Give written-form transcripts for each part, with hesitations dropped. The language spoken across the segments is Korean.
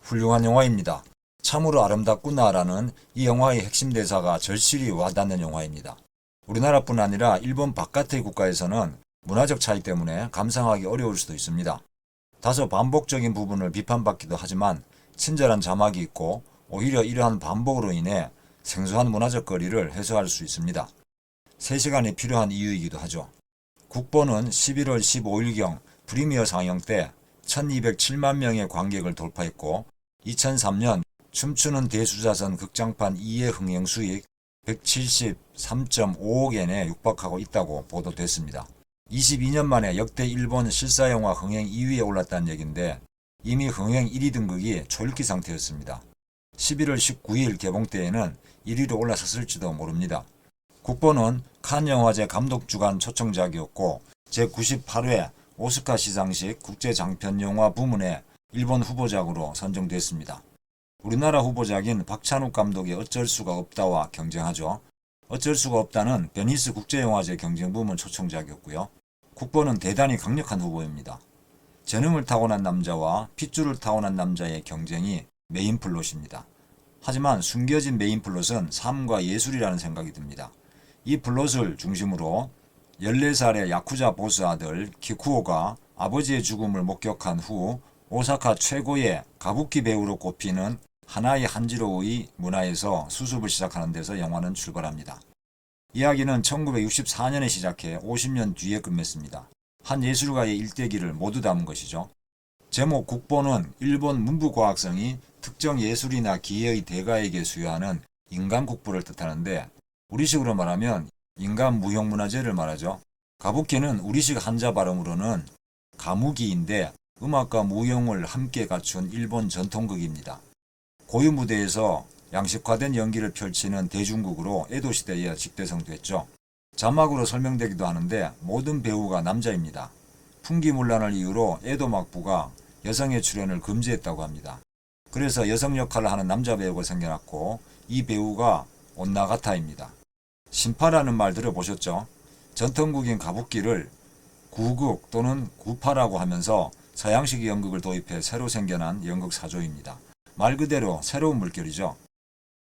훌륭한 영화입니다. 참으로 아름답구나라는 이 영화의 핵심 대사가 절실히 와닿는 영화입니다. 우리나라뿐 아니라 일본 바깥의 국가에서는 문화적 차이 때문에 감상하기 어려울 수도 있습니다. 다소 반복적인 부분을 비판받기도 하지만 친절한 자막이 있고 오히려 이러한 반복으로 인해 생소한 문화적 거리를 해소할 수 있습니다. 3시간이 필요한 이유이기도 하죠. 국보는 11월 15일경 프리미어 상영 때 1207만 명의 관객을 돌파했고 2003년 춤추는 대수자선 극장판 2의 흥행 수익 173.5억엔에 육박하고 있다고 보도됐습니다. 22년 만에 역대 일본 실사영화 흥행 2위에 올랐다는 얘기인데 이미 흥행 1위 등극이 초읽기 상태였습니다. 11월 19일 개봉 때에는 1위로 올라섰을지도 모릅니다. 국보는 칸 영화제 감독주간 초청작이었고 제98회 오스카 시상식 국제장편영화 부문의 일본 후보작으로 선정됐습니다. 우리나라 후보작인 박찬욱 감독의 어쩔 수가 없다와 경쟁하죠. 어쩔 수가 없다는 베니스 국제영화제 경쟁부문 초청작이었고요. 국보는 대단히 강력한 후보입니다. 재능을 타고난 남자와 핏줄을 타고난 남자의 경쟁이 메인 플롯입니다. 하지만 숨겨진 메인 플롯은 삶과 예술이라는 생각이 듭니다. 이 플롯을 중심으로 14살의 야쿠자 보스 아들 키쿠오가 아버지의 죽음을 목격한 후 오사카 최고의 가부키 배우로 꼽히는 하나의 한지로의 문화에서 수습을 시작하는 데서 영화는 출발합니다. 이야기는 1964년에 시작해 50년 뒤에 끝맺습니다. 한 예술가의 일대기를 모두 담은 것이죠. 제목 국보는 일본 문부과학성이 특정 예술이나 기계의 대가에게 수여하는 인간 국보를 뜻하는데 우리식으로 말하면 인간 무형문화재를 말하죠. 가부키는 우리식 한자 발음으로는 가무기인데 음악과 무용을 함께 갖춘 일본 전통극입니다. 고유 무대에서 양식화된 연기를 펼치는 대중극으로 에도 시대에 직대성됐죠. 자막으로 설명되기도 하는데 모든 배우가 남자입니다. 풍기문란을 이유로 에도 막부가 여성의 출연을 금지했다고 합니다. 그래서 여성 역할을 하는 남자 배우가 생겨났고 이 배우가 온나가타입니다. 신파라는 말 들어보셨죠? 전통극인 가부키를 구극 또는 구파라고 하면서 서양식 연극을 도입해 새로 생겨난 연극 사조입니다. 말 그대로 새로운 물결이죠.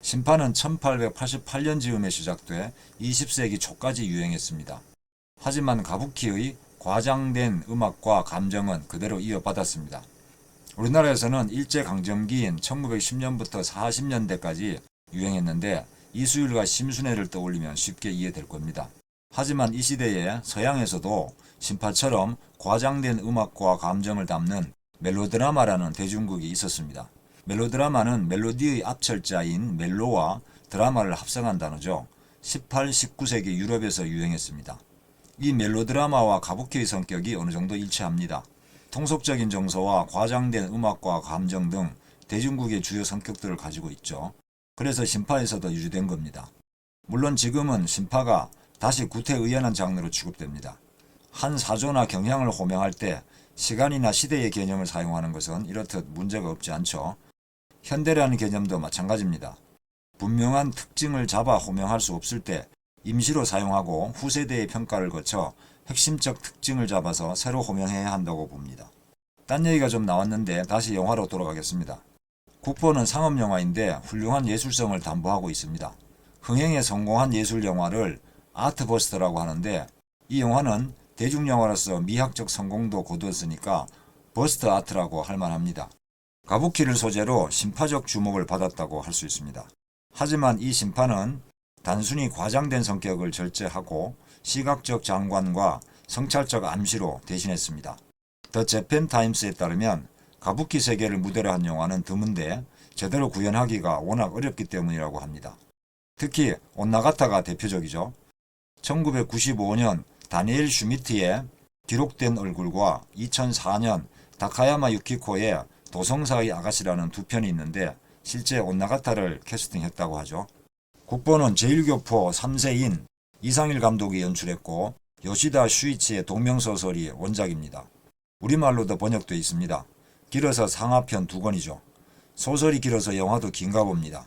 신파는 1888년 즈음에 시작돼 20세기 초까지 유행했습니다. 하지만 가부키의 과장된 음악과 감정은 그대로 이어받았습니다. 우리나라에서는 일제강점기인 1910년부터 40년대까지 유행했는데 이수율과 심순애를 떠올리면 쉽게 이해될 겁니다. 하지만 이 시대에 서양에서도 신파처럼 과장된 음악과 감정을 담는 멜로드라마라는 대중극이 있었습니다. 멜로드라마는 멜로디의 앞철자인 멜로와 드라마를 합성한 단어죠. 18, 19세기 유럽에서 유행했습니다. 이 멜로드라마와 가부키의 성격이 어느 정도 일치합니다. 통속적인 정서와 과장된 음악과 감정 등 대중극의 주요 성격들을 가지고 있죠. 그래서 신파에서도 유지된 겁니다. 물론 지금은 신파가 다시 구태의연한 장르로 취급됩니다. 한 사조나 경향을 호명할 때 시간이나 시대의 개념을 사용하는 것은 이렇듯 문제가 없지 않죠. 현대라는 개념도 마찬가지입니다. 분명한 특징을 잡아 호명할 수 없을 때 임시로 사용하고 후세대의 평가를 거쳐 핵심적 특징을 잡아서 새로 호명해야 한다고 봅니다. 딴 얘기가 좀 나왔는데 다시 영화로 돌아가겠습니다. 국보는 상업영화인데 훌륭한 예술성을 담보하고 있습니다. 흥행에 성공한 예술영화를 아트버스터라고 하는데 이 영화는 대중영화로서 미학적 성공도 거두었으니까 버스터 아트라고 할 만합니다. 가부키를 소재로 신파적 주목을 받았다고 할 수 있습니다. 하지만 이 신파는 단순히 과장된 성격을 절제하고 시각적 장관과 성찰적 암시로 대신했습니다. 더 재팬 타임스에 따르면 가부키 세계를 무대로 한 영화는 드문데 제대로 구현하기가 워낙 어렵기 때문이라고 합니다. 특히 온나가타가 대표적이죠. 1995년 다니엘 슈미트의 기록된 얼굴과 2004년 다카야마 유키코의 도성사의 아가씨라는 두 편이 있는데 실제 온나가타를 캐스팅했다고 하죠. 국보는 제1교포 3세인 이상일 감독이 연출했고 요시다 슈이치의 동명소설이 원작입니다. 우리말로도 번역되어 있습니다. 길어서 상하편 2권이죠. 소설이 길어서 영화도 긴가 봅니다.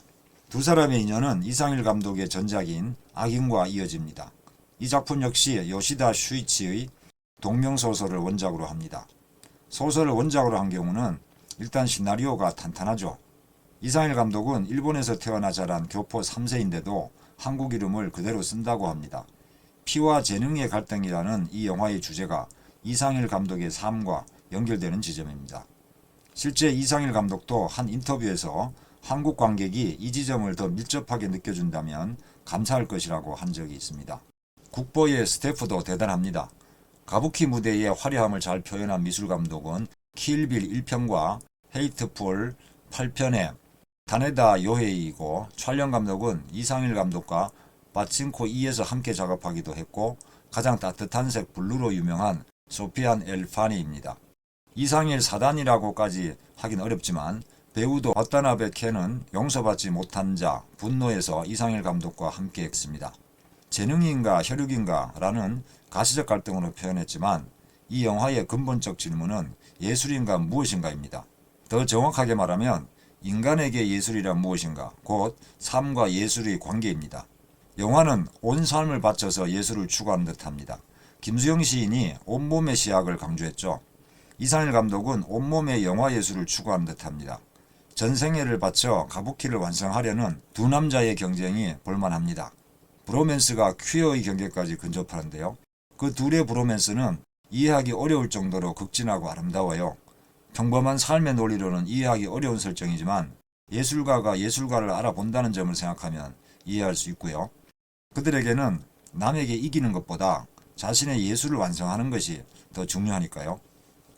두 사람의 인연은 이상일 감독의 전작인 악인과 이어집니다. 이 작품 역시 요시다 슈이치의 동명소설을 원작으로 합니다. 소설을 원작으로 한 경우는 일단 시나리오가 탄탄하죠. 이상일 감독은 일본에서 태어나 자란 교포 3세인데도 한국 이름을 그대로 쓴다고 합니다. 피와 재능의 갈등이라는 이 영화의 주제가 이상일 감독의 삶과 연결되는 지점입니다. 실제 이상일 감독도 한 인터뷰에서 한국 관객이 이 지점을 더 밀접하게 느껴준다면 감사할 것이라고 한 적이 있습니다. 국보의 스태프도 대단합니다. 가부키 무대의 화려함을 잘 표현한 미술감독은 킬빌 1편과 헤이트풀 8편의 다네다 요헤이이고, 촬영감독은 이상일 감독과 파친코 2에서 함께 작업하기도 했고 가장 따뜻한 색 블루로 유명한 소피안 엘파니입니다. 이상일 사단이라고까지 하긴 어렵지만 배우도 와타나베 켄은 용서받지 못한 자 분노에서 이상일 감독과 함께 했습니다. 재능인가 혈육인가 라는 가시적 갈등으로 표현했지만 이 영화의 근본적 질문은 예술인가 무엇인가입니다. 더 정확하게 말하면 인간에게 예술이란 무엇인가, 곧 삶과 예술의 관계입니다. 영화는 온 삶을 바쳐서 예술을 추구하는 듯합니다. 김수영 시인이 온몸의 시학을 강조했죠. 이상일 감독은 온몸의 영화 예술을 추구하는 듯합니다. 전생애를 바쳐 가부키를 완성하려는 두 남자의 경쟁이 볼만합니다. 브로맨스가 퀴어의 경계까지 근접하는데요. 그 둘의 브로맨스는 이해하기 어려울 정도로 극진하고 아름다워요. 평범한 삶의 논리로는 이해하기 어려운 설정이지만 예술가가 예술가를 알아본다는 점을 생각하면 이해할 수 있고요. 그들에게는 남에게 이기는 것보다 자신의 예술을 완성하는 것이 더 중요하니까요.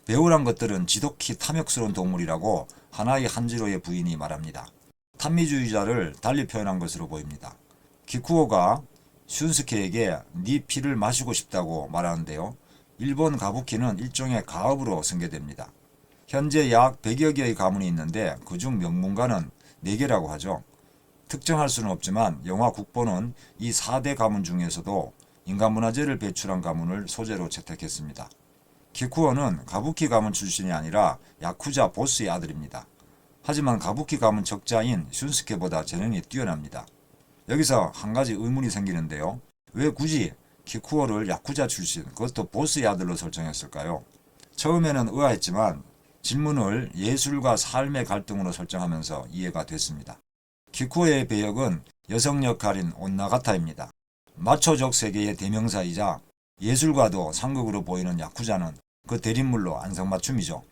배우란 것들은 지독히 탐욕스러운 동물이라고 하나의 한지로의 부인이 말합니다. 탄미주의자를 달리 표현한 것으로 보입니다. 기쿠오가 슌스케에게 네 피를 마시고 싶다고 말하는데요. 일본 가부키는 일종의 가업으로 승계됩니다. 현재 약 100여 개의 가문이 있는데 그중 명문가는 4개라고 하죠. 특정할 수는 없지만 영화 국보는 이 4대 가문 중에서도 인간문화재를 배출한 가문을 소재로 채택했습니다. 기쿠오는 가부키 가문 출신이 아니라 야쿠자 보스의 아들입니다. 하지만 가부키 가문 적자인 슌스케보다 재능이 뛰어납니다. 여기서 한 가지 의문이 생기는데요. 왜 굳이 기쿠오를 야쿠자 출신, 그것도 보스의 아들로 설정했을까요? 처음에는 의아했지만 질문을 예술과 삶의 갈등으로 설정하면서 이해가 됐습니다. 기쿠오의 배역은 여성 역할인 온나가타입니다. 마초적 세계의 대명사이자 예술과도 상극으로 보이는 야쿠자는 그 대립물로 안성맞춤이죠.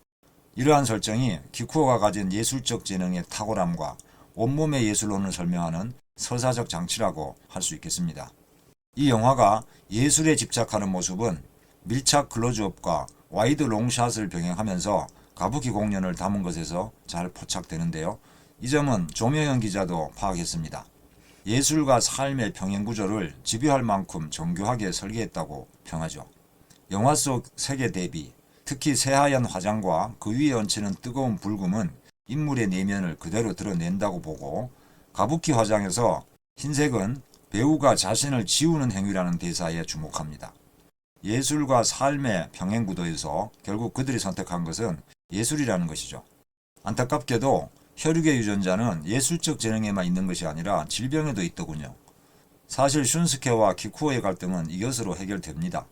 이러한 설정이 기쿠오가 가진 예술적 재능의 탁월함과 온몸의 예술론을 설명하는 서사적 장치라고 할 수 있겠습니다. 이 영화가 예술에 집착하는 모습은 밀착 클로즈업과 와이드 롱샷을 병행하면서 가부키 공연을 담은 것에서 잘 포착되는데요. 이 점은 조명현 기자도 파악했습니다. 예술과 삶의 평행 구조를 집요할 만큼 정교하게 설계했다고 평하죠. 영화 속 세계 대비, 특히 새하얀 화장과 그 위에 얹히는 뜨거운 불금은 인물의 내면을 그대로 드러낸다고 보고, 가부키 화장에서 흰색은 배우가 자신을 지우는 행위라는 대사에 주목합니다. 예술과 삶의 평행 구도에서 결국 그들이 선택한 것은 예술이라는 것이죠. 안타깝게도 혈육의 유전자는 예술적 재능에만 있는 것이 아니라 질병에도 있더군요. 사실 슌스케와 기쿠오의 갈등은 이것으로 해결됩니다.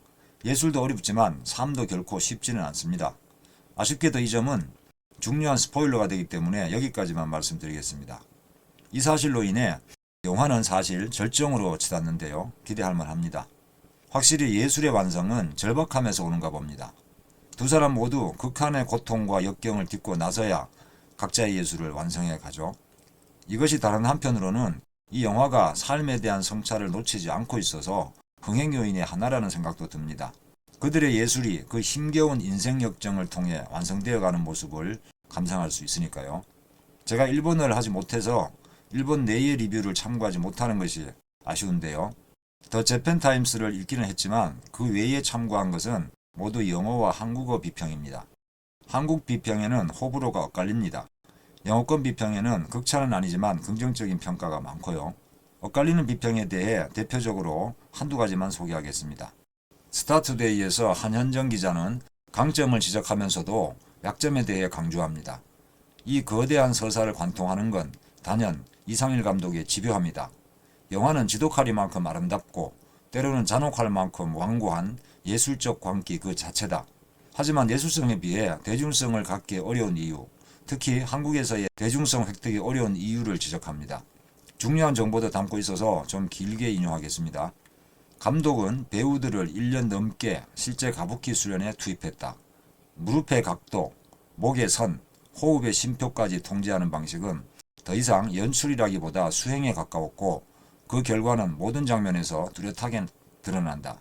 예술도 어렵지만 삶도 결코 쉽지는 않습니다. 아쉽게도 이 점은 중요한 스포일러가 되기 때문에 여기까지만 말씀드리겠습니다. 이 사실로 인해 영화는 사실 절정으로 치닫는데요. 기대할 만합니다. 확실히 예술의 완성은 절박함에서 오는가 봅니다. 두 사람 모두 극한의 고통과 역경을 딛고 나서야 각자의 예술을 완성해 가죠. 이것이 다른 한편으로는 이 영화가 삶에 대한 성찰을 놓치지 않고 있어서 흥행 요인의 하나라는 생각도 듭니다. 그들의 예술이 그 힘겨운 인생 역정을 통해 완성되어가는 모습을 감상할 수 있으니까요. 제가 일본어를 하지 못해서 일본 내의 리뷰를 참고하지 못하는 것이 아쉬운데요. 더 재팬타임스를 읽기는 했지만 그 외에 참고한 것은 모두 영어와 한국어 비평입니다. 한국 비평에는 호불호가 엇갈립니다. 영어권 비평에는 극찬은 아니지만 긍정적인 평가가 많고요. 엇갈리는 비평에 대해 대표적으로 한두 가지만 소개하겠습니다. 스타투데이에서 한현정 기자는 강점을 지적하면서도 약점에 대해 강조합니다. 이 거대한 서사를 관통하는 건 단연 이상일 감독의 집요함이다. 영화는 지독하리만큼 아름답고 때로는 잔혹할 만큼 완고한 예술적 광기 그 자체다. 하지만 예술성에 비해 대중성을 갖기 어려운 이유, 특히 한국에서의 대중성 획득이 어려운 이유를 지적합니다. 중요한 정보도 담고 있어서 좀 길게 인용하겠습니다. 감독은 배우들을 1년 넘게 실제 가부키 수련에 투입했다. 무릎의 각도, 목의 선, 호흡의 심표까지 통제하는 방식은 더 이상 연출이라기보다 수행에 가까웠고 그 결과는 모든 장면에서 뚜렷하게 드러난다.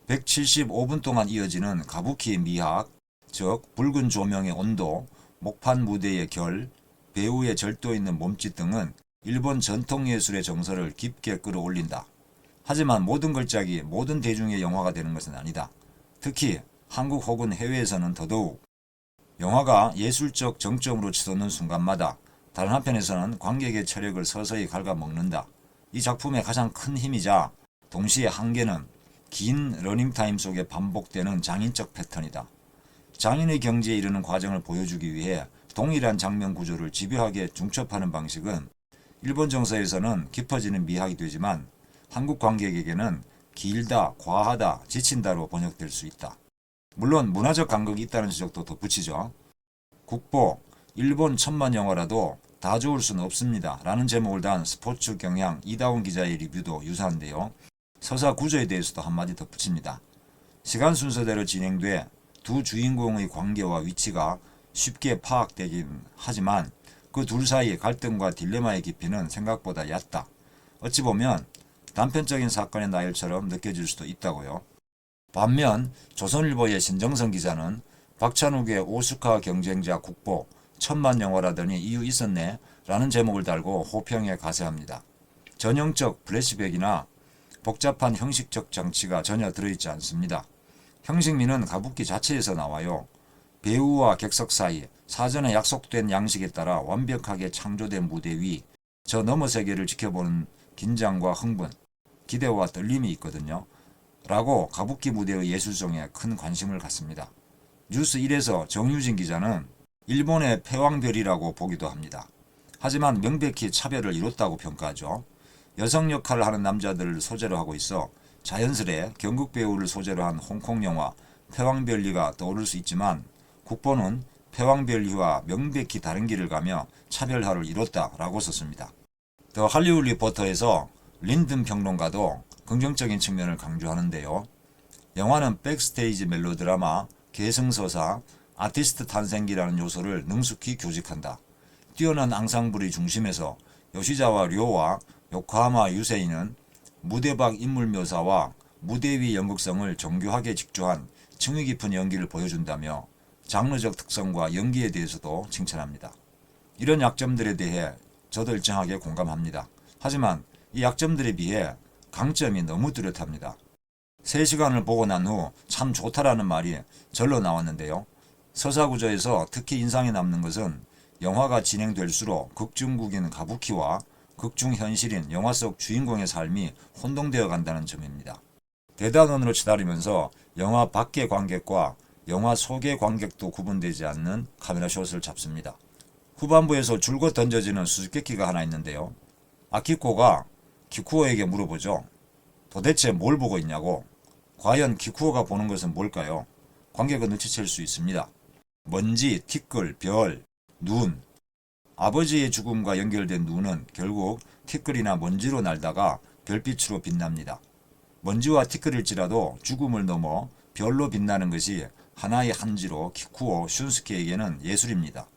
175분 동안 이어지는 가부키의 미학, 즉 붉은 조명의 온도, 목판 무대의 결, 배우의 절도 있는 몸짓 등은 일본 전통예술의 정서를 깊게 끌어올린다. 하지만 모든 걸작이 모든 대중의 영화가 되는 것은 아니다. 특히 한국 혹은 해외에서는 더더욱 영화가 예술적 정점으로 치솟는 순간마다 다른 한편에서는 관객의 체력을 서서히 갉아먹는다. 이 작품의 가장 큰 힘이자 동시에 한계는 긴 러닝타임 속에 반복되는 장인적 패턴이다. 장인의 경지에 이르는 과정을 보여주기 위해 동일한 장면 구조를 집요하게 중첩하는 방식은 일본 정서에서는 깊어지는 미학이 되지만 한국 관객에게는 길다, 과하다, 지친다로 번역될 수 있다. 물론 문화적 간극이 있다는 지적도 덧붙이죠. 국보, 일본 천만 영화라도 다 좋을 수는 없습니다. 라는 제목을 단 스포츠 경향 이다운 기자의 리뷰도 유사한데요. 서사 구조에 대해서도 한마디 덧붙입니다. 시간 순서대로 진행돼 두 주인공의 관계와 위치가 쉽게 파악되긴 하지만 그 둘 사이의 갈등과 딜레마의 깊이는 생각보다 얕다. 어찌 보면 단편적인 사건의 나열처럼 느껴질 수도 있다고요. 반면 조선일보의 신정선 기자는 박찬욱의 오스카 경쟁자 국보 천만 영화라더니 이유 있었네 라는 제목을 달고 호평에 가세합니다. 전형적 플래시백이나 복잡한 형식적 장치가 전혀 들어있지 않습니다. 형식미는 가부키 자체에서 나와요. 배우와 객석 사이 사전에 약속된 양식에 따라 완벽하게 창조된 무대 위 저 너머 세계를 지켜보는 긴장과 흥분, 기대와 떨림이 있거든요. 라고 가부키 무대의 예술성에 큰 관심을 갖습니다. 뉴스 1에서 정유진 기자는 일본의 패왕별이라고 보기도 합니다. 하지만 명백히 차별을 이뤘다고 평가하죠. 여성 역할을 하는 남자들을 소재로 하고 있어 자연스레 경극 배우를 소재로 한 홍콩 영화 패왕별리가 떠오를 수 있지만 국보는 패왕별리와 명백히 다른 길을 가며 차별화를 이뤘다라고 썼습니다. 더 할리우드 리포터에서 린든 평론가도 긍정적인 측면을 강조하는데요. 영화는 백스테이지 멜로드라마, 계승서사, 아티스트 탄생기라는 요소를 능숙히 교직한다. 뛰어난 앙상블의 중심에서 요시자와 료와 요코하마 유세이는 무대 밖 인물 묘사와 무대 위 연극성을 정교하게 직조한 층위 깊은 연기를 보여준다며 장르적 특성과 연기에 대해서도 칭찬합니다. 이런 약점들에 대해 저도 일정하게 공감합니다. 하지만 이 약점들에 비해 강점이 너무 뚜렷합니다. 3시간을 보고 난 후 참 좋다라는 말이 절로 나왔는데요. 서사구조에서 특히 인상에 남는 것은 영화가 진행될수록 극중국인 가부키와 극중현실인 영화 속 주인공의 삶이 혼동되어 간다는 점입니다. 대단원으로 치달으면서 영화 밖의 관객과 영화 속의 관객도 구분되지 않는 카메라숏을 잡습니다. 후반부에서 줄곧 던져지는 수수께끼가 하나 있는데요. 아키코가 키쿠오에게 물어보죠. 도대체 뭘 보고 있냐고. 과연 키쿠오가 보는 것은 뭘까요? 관객은 눈치챌 수 있습니다. 먼지, 티끌, 별, 눈. 아버지의 죽음과 연결된 눈은 결국 티끌이나 먼지로 날다가 별빛으로 빛납니다. 먼지와 티끌일지라도 죽음을 넘어 별로 빛나는 것이 하나의 한지로 키쿠오 슌스케에게는 예술입니다.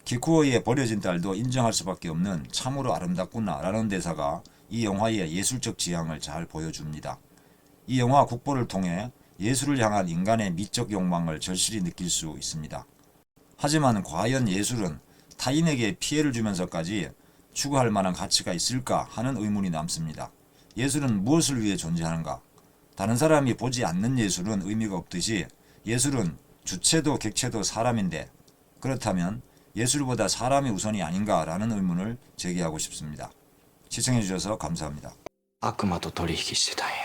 키쿠오의 버려진 딸도 인정할 수밖에 없는 참으로 아름답구나 라는 대사가 이 영화의 예술적 지향을 잘 보여줍니다. 이 영화 국보를 통해 예술을 향한 인간의 미적 욕망을 절실히 느낄 수 있습니다. 하지만 과연 예술은 타인에게 피해를 주면서까지 추구할 만한 가치가 있을까 하는 의문이 남습니다. 예술은 무엇을 위해 존재하는가? 다른 사람이 보지 않는 예술은 의미가 없듯이 예술은 주체도 객체도 사람인데 그렇다면 예술보다 사람이 우선이 아닌가라는 의문을 제기하고 싶습니다. 시청해주셔서 감사합니다. 悪魔と取引してたんや。